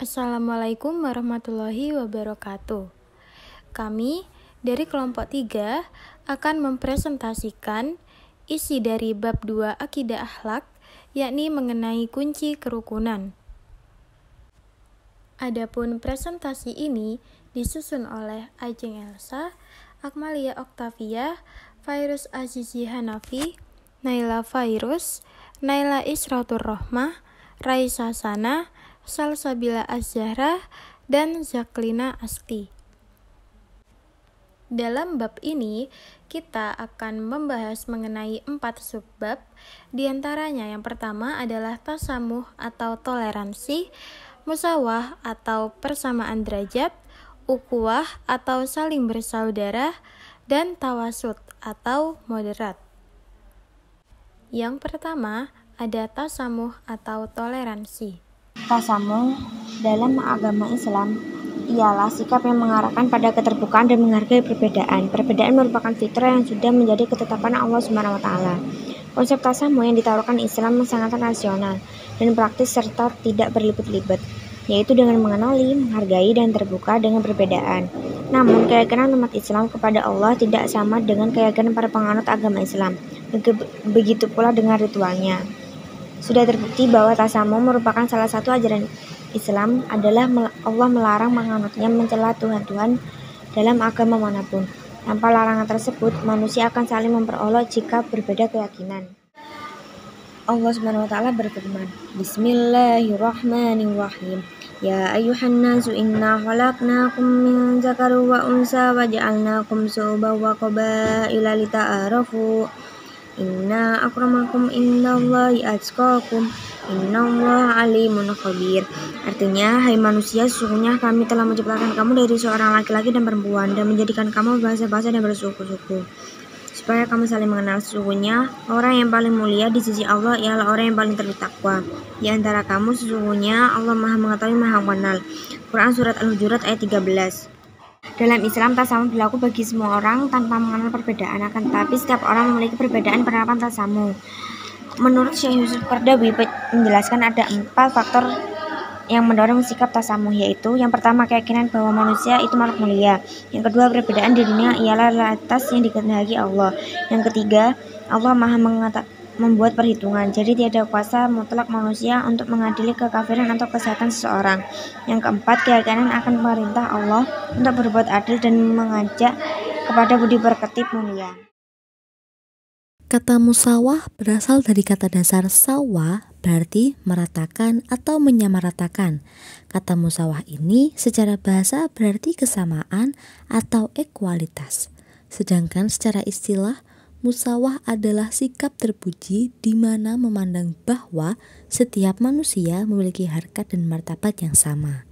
Assalamualaikum warahmatullahi wabarakatuh. Kami dari kelompok 3 akan mempresentasikan isi dari bab 2 Akidah Akhlak, yakni mengenai kunci kerukunan. Adapun presentasi ini disusun oleh Ajeng Elsa, Akmalia Oktavia, Fairuz Azizi Hanafi, Naila Fairuz, Naila Isratur Rohmah, Raisa Sana, Salsabila Az-Zahra, dan Zaklina Asti. Dalam bab ini, kita akan membahas mengenai 4 subbab. Di antaranya yang pertama adalah tasamuh atau toleransi, musawah atau persamaan derajat, ukhuwah atau saling bersaudara, dan tawasud atau moderat. Yang pertama ada tasamuh atau toleransi. Tasamuh dalam agama Islam ialah sikap yang mengarahkan pada keterbukaan dan menghargai perbedaan. Perbedaan merupakan fitrah yang sudah menjadi ketetapan Allah SWT. Konsep tasamuh yang ditawarkan Islam sangat rasional dan praktis serta tidak berlibat-libat, yaitu dengan mengenali, menghargai, dan terbuka dengan perbedaan. Namun, keyakinan umat Islam kepada Allah tidak sama dengan keyakinan para penganut agama Islam. Begitu pula dengan ritualnya. Sudah terbukti bahwa tasamuh merupakan salah satu ajaran Islam adalah Allah melarang menganutnya mencela Tuhan-Tuhan dalam agama manapun. Tanpa larangan tersebut, manusia akan saling memperolok jika berbeda keyakinan. Allah SWT berfirman, Bismillahirrahmanirrahim. Ya ayuhan nasu inna khalaqnakum min dzakarin wa unsa wa ja'alnakum syu'uban wa qabaila lita'arafu. Inna akramakum indallahi atqakum. Innallaha alimun khabir. Artinya, hai manusia, sesungguhnya kami telah menciptakan kamu dari seorang laki-laki dan perempuan dan menjadikan kamu berbangsa-bangsa dan bersuku-suku, supaya kamu saling mengenal. Sesungguhnya orang yang paling mulia di sisi Allah ialah orang yang paling bertakwa di antara kamu. Sesungguhnya Allah Maha Mengetahui, Maha Mengenal. Quran Surat Al-Hujurat ayat 13. Dalam Islam, tasamuh berlaku bagi semua orang tanpa mengenal perbedaan. Akan tetapi setiap orang memiliki perbedaan penerapan tasamuh. Menurut Syekh Yusuf Qaradawi menjelaskan ada 4 faktor yang mendorong sikap tasamuh, yaitu yang pertama, keyakinan bahwa manusia itu makhluk mulia. Yang kedua, perbedaan dirinya ialah realitas yang dikehendaki Allah. Yang ketiga, Allah Maha membuat perhitungan, jadi tiada kuasa mutlak manusia untuk mengadili kekafiran atau kesehatan seseorang. Yang keempat, keyakinan akan perintah Allah untuk berbuat adil dan mengajak kepada budi pekerti mulia. Kata musawah berasal dari kata dasar sawa, berarti meratakan atau menyamaratakan. Kata musawah ini secara bahasa berarti kesamaan atau ekualitas. Sedangkan secara istilah, musawah adalah sikap terpuji di mana memandang bahwa setiap manusia memiliki harkat dan martabat yang sama.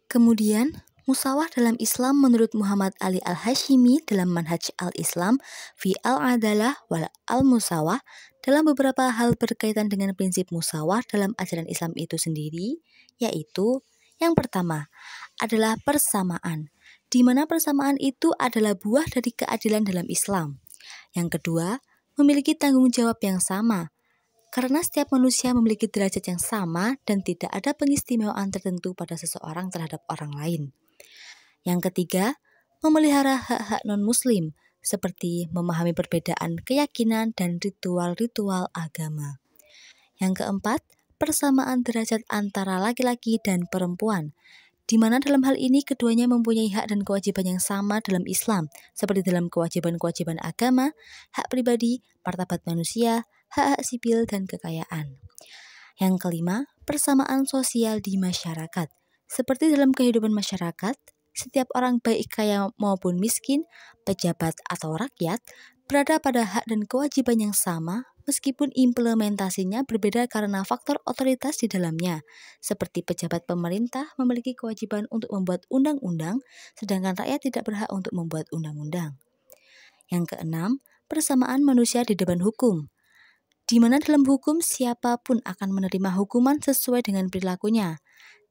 Kemudian, musawah dalam Islam menurut Muhammad Ali Al-Hashimi dalam Manhaj Al-Islam fi Al-Adalah wal Al-Musawah dalam beberapa hal berkaitan dengan prinsip musawah dalam ajaran Islam itu sendiri, yaitu yang pertama adalah persamaan, di mana persamaan itu adalah buah dari keadilan dalam Islam. Yang kedua, memiliki tanggung jawab yang sama, karena setiap manusia memiliki derajat yang sama dan tidak ada pengistimewaan tertentu pada seseorang terhadap orang lain. Yang ketiga, memelihara hak-hak non-muslim, seperti memahami perbedaan keyakinan dan ritual-ritual agama. Yang keempat, persamaan derajat antara laki-laki dan perempuan, di mana dalam hal ini keduanya mempunyai hak dan kewajiban yang sama dalam Islam, seperti dalam kewajiban-kewajiban agama, hak pribadi, martabat manusia, hak-hak sipil, dan kekayaan. Yang kelima, persamaan sosial di masyarakat, seperti dalam kehidupan masyarakat, setiap orang baik kaya maupun miskin, pejabat atau rakyat, berada pada hak dan kewajiban yang sama, meskipun implementasinya berbeda karena faktor otoritas di dalamnya, seperti pejabat pemerintah memiliki kewajiban untuk membuat undang-undang, sedangkan rakyat tidak berhak untuk membuat undang-undang. Yang keenam, persamaan manusia di depan hukum, di mana dalam hukum siapapun akan menerima hukuman sesuai dengan perilakunya.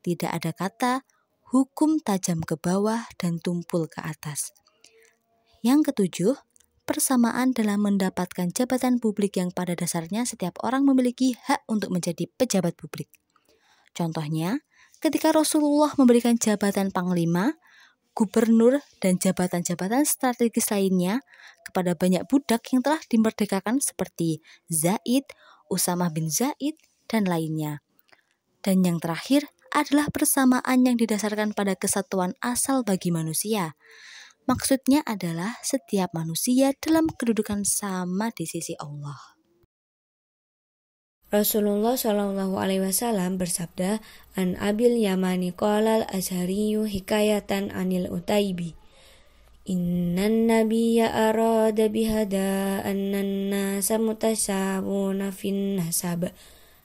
Tidak ada kata hukum tajam ke bawah dan tumpul ke atas. Yang ketujuh, persamaan dalam mendapatkan jabatan publik yang pada dasarnya setiap orang memiliki hak untuk menjadi pejabat publik. Contohnya, ketika Rasulullah memberikan jabatan panglima, gubernur, dan jabatan-jabatan strategis lainnya kepada banyak budak yang telah dimerdekakan seperti Zaid, Usamah bin Zaid, dan lainnya. Dan yang terakhir adalah persamaan yang didasarkan pada kesatuan asal bagi manusia. Maksudnya adalah setiap manusia dalam kedudukan sama di sisi Allah. Rasulullah Shallallahu Alaihi Wasallam bersabda, "An Abil Yamani qala al-Azhariyu hikayatan anil Utaibi, Innan nabiyya arada bihada annan nasa mutasawuna fin nasab,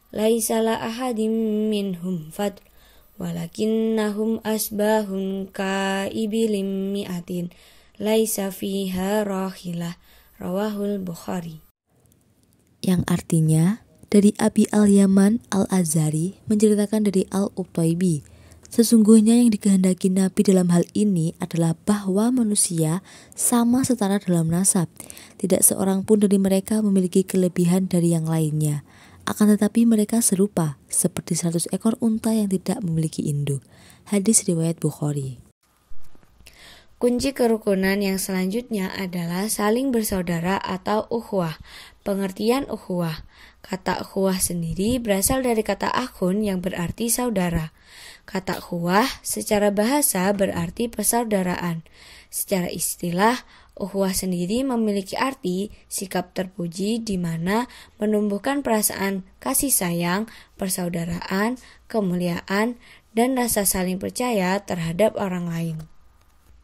laisa la ahadim minhum fadl, walakinnahum asbahun ka ibilim mi'atin, laisa fiha rahilah." Rawahul Bukhari. Yang artinya, dari Abi al-Yaman al-Azhari menceritakan dari al-Utaibi, sesungguhnya yang dikehendaki Nabi dalam hal ini adalah bahwa manusia sama setara dalam nasab. Tidak seorang pun dari mereka memiliki kelebihan dari yang lainnya. Akan tetapi mereka serupa, seperti 100 ekor unta yang tidak memiliki induk. Hadis riwayat Bukhari. Kunci kerukunan yang selanjutnya adalah saling bersaudara atau ukhuwah. Pengertian ukhuwah. Kata ukhuwah sendiri berasal dari kata akhun yang berarti saudara. Kata ukhuwah secara bahasa berarti persaudaraan. Secara istilah, ukhuwah sendiri memiliki arti sikap terpuji di mana menumbuhkan perasaan kasih sayang, persaudaraan, kemuliaan, dan rasa saling percaya terhadap orang lain.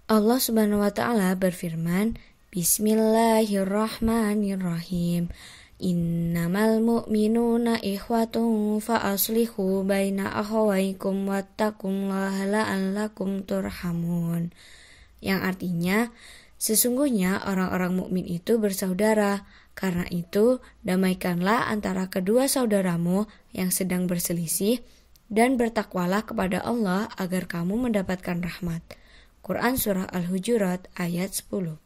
Allah Subhanahu wa Ta'ala berfirman, Bismillahirrahmanirrahim. Innamal mu'minuna ikhwatun fa aslihu baina akhawaykum wattaqullaha la'allakum turhamun. Yang artinya, sesungguhnya orang-orang mukmin itu bersaudara. Karena itu, damaikanlah antara kedua saudaramu yang sedang berselisih dan bertakwalah kepada Allah agar kamu mendapatkan rahmat. Quran Surah Al-Hujurat ayat 10.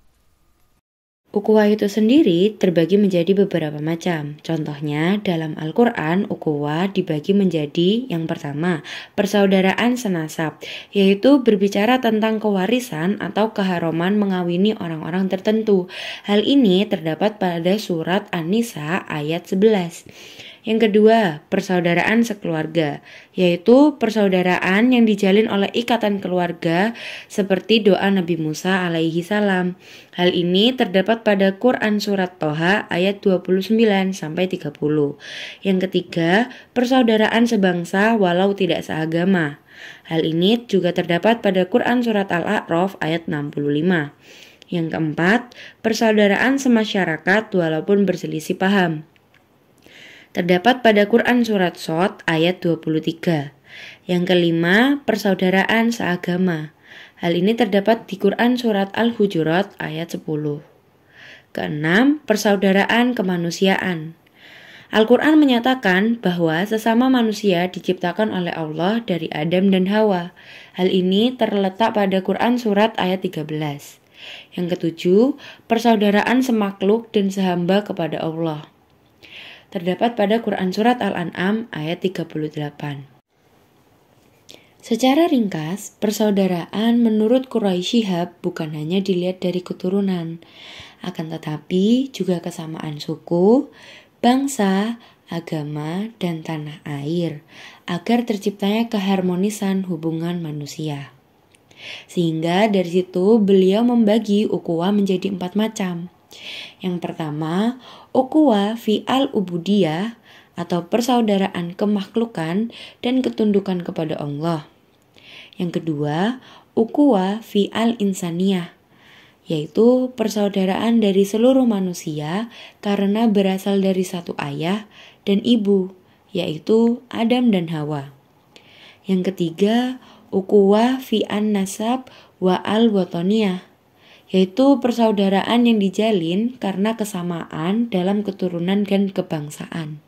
Ukhuwah itu sendiri terbagi menjadi beberapa macam. Contohnya dalam Al-Quran, ukhuwah dibagi menjadi yang pertama, persaudaraan senasab, yaitu berbicara tentang kewarisan atau keharuman mengawini orang-orang tertentu. Hal ini terdapat pada surat An-Nisa ayat 11. Yang kedua, persaudaraan sekeluarga, yaitu persaudaraan yang dijalin oleh ikatan keluarga seperti doa Nabi Musa alaihi salam. Hal ini terdapat pada Quran Surat Toha ayat 29-30. Yang ketiga, persaudaraan sebangsa walau tidak seagama. Hal ini juga terdapat pada Quran Surat Al-A'raf ayat 65. Yang keempat, persaudaraan semasyarakat walaupun berselisih paham. Terdapat pada Quran Surat Shad ayat 23. Yang kelima, persaudaraan seagama. Hal ini terdapat di Quran Surat Al-Hujurat ayat 10. Keenam, persaudaraan kemanusiaan. Al-Quran menyatakan bahwa sesama manusia diciptakan oleh Allah dari Adam dan Hawa. Hal ini terletak pada Quran Surat ayat 13. Yang ketujuh, persaudaraan semakhluk dan sehamba kepada Allah. Terdapat pada Quran Surat Al-An'am ayat 38. Secara ringkas, persaudaraan menurut Quraisy Shihab bukan hanya dilihat dari keturunan, akan tetapi juga kesamaan suku, bangsa, agama, dan tanah air, agar terciptanya keharmonisan hubungan manusia. Sehingga dari situ beliau membagi ukhuwah menjadi 4 macam. Yang pertama, ukhuwah fi al-ubudiyah atau persaudaraan kemakhlukan dan ketundukan kepada Allah. Yang kedua, ukhuwah fi al-insaniyah, yaitu persaudaraan dari seluruh manusia karena berasal dari satu ayah dan ibu, yaitu Adam dan Hawa. Yang ketiga, ukhuwah fi an-nasab wa al-wataniyah, yaitu persaudaraan yang dijalin karena kesamaan dalam keturunan dan kebangsaan.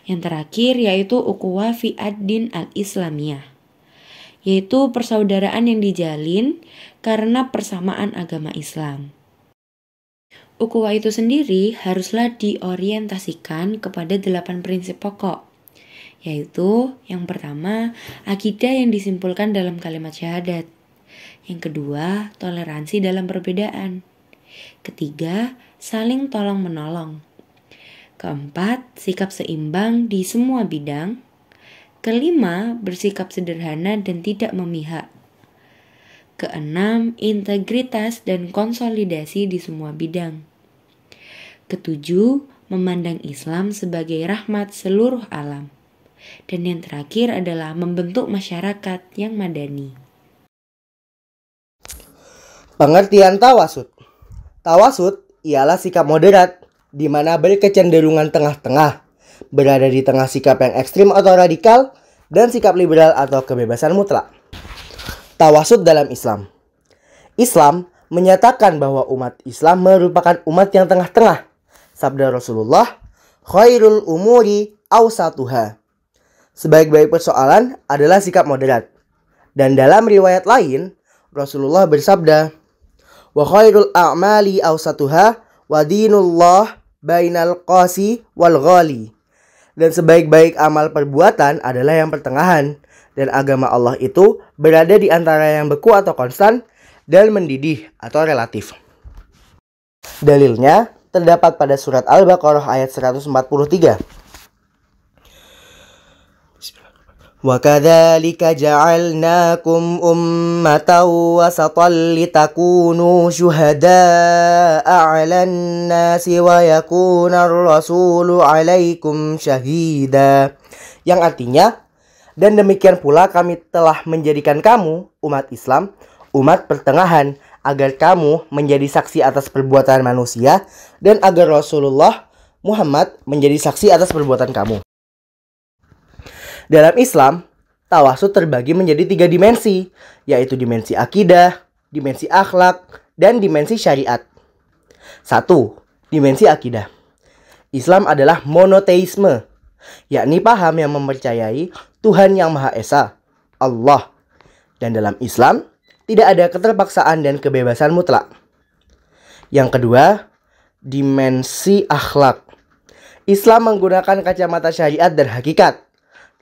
Yang terakhir yaitu ukhuwah fi ad-din al-islamiyah, yaitu persaudaraan yang dijalin karena persamaan agama Islam. Ukhuwah itu sendiri haruslah diorientasikan kepada 8 prinsip pokok, yaitu yang pertama, akidah yang disimpulkan dalam kalimat syahadat. Yang kedua, toleransi dalam perbedaan. Ketiga, saling tolong-menolong. Keempat, sikap seimbang di semua bidang. Kelima, bersikap sederhana dan tidak memihak. Keenam, integritas dan konsolidasi di semua bidang. Ketujuh, memandang Islam sebagai rahmat seluruh alam. Dan yang terakhir adalah membentuk masyarakat yang madani. Pengertian tawasud. Tawasud ialah sikap moderat, di mana berkecenderungan tengah-tengah, berada di tengah sikap yang ekstrim atau radikal, dan sikap liberal atau kebebasan mutlak. Tawasud dalam Islam. Islam menyatakan bahwa umat Islam merupakan umat yang tengah-tengah. Sabda Rasulullah, khairul umuri awsatuha. Sebaik-baik persoalan adalah sikap moderat. Dan dalam riwayat lain, Rasulullah bersabda, wa khairul a'mali awsatuha wa dinullah bainal qasi wal ghali. Dan sebaik-baik amal perbuatan adalah yang pertengahan. Dan agama Allah itu berada di antara yang beku atau konstan dan mendidih atau relatif. Dalilnya terdapat pada surat Al-Baqarah ayat 143. Wa kadzalika ja'alnakum ummatan wasatan litakunu syuhada'a 'alan nasi wa yakuna ar-rasulu 'alaikum syahida. Yang artinya, dan demikian pula kami telah menjadikan kamu, umat Islam, umat pertengahan, agar kamu menjadi saksi atas perbuatan manusia dan agar Rasulullah Muhammad menjadi saksi atas perbuatan kamu. Dalam Islam, tawasud terbagi menjadi 3 dimensi, yaitu dimensi akidah, dimensi akhlak, dan dimensi syariat. 1. Dimensi akidah. Islam adalah monoteisme, yakni paham yang mempercayai Tuhan yang Maha Esa, Allah. Dan dalam Islam, tidak ada keterpaksaan dan kebebasan mutlak. Yang kedua, dimensi akhlak. Islam menggunakan kacamata syariat dan hakikat.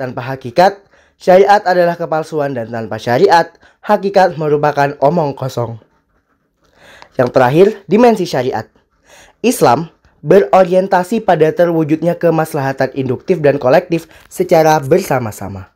Tanpa hakikat, syariat adalah kepalsuan, dan tanpa syariat, hakikat merupakan omong kosong. Yang terakhir, dimensi syariat. Islam berorientasi pada terwujudnya kemaslahatan induktif dan kolektif secara bersama-sama.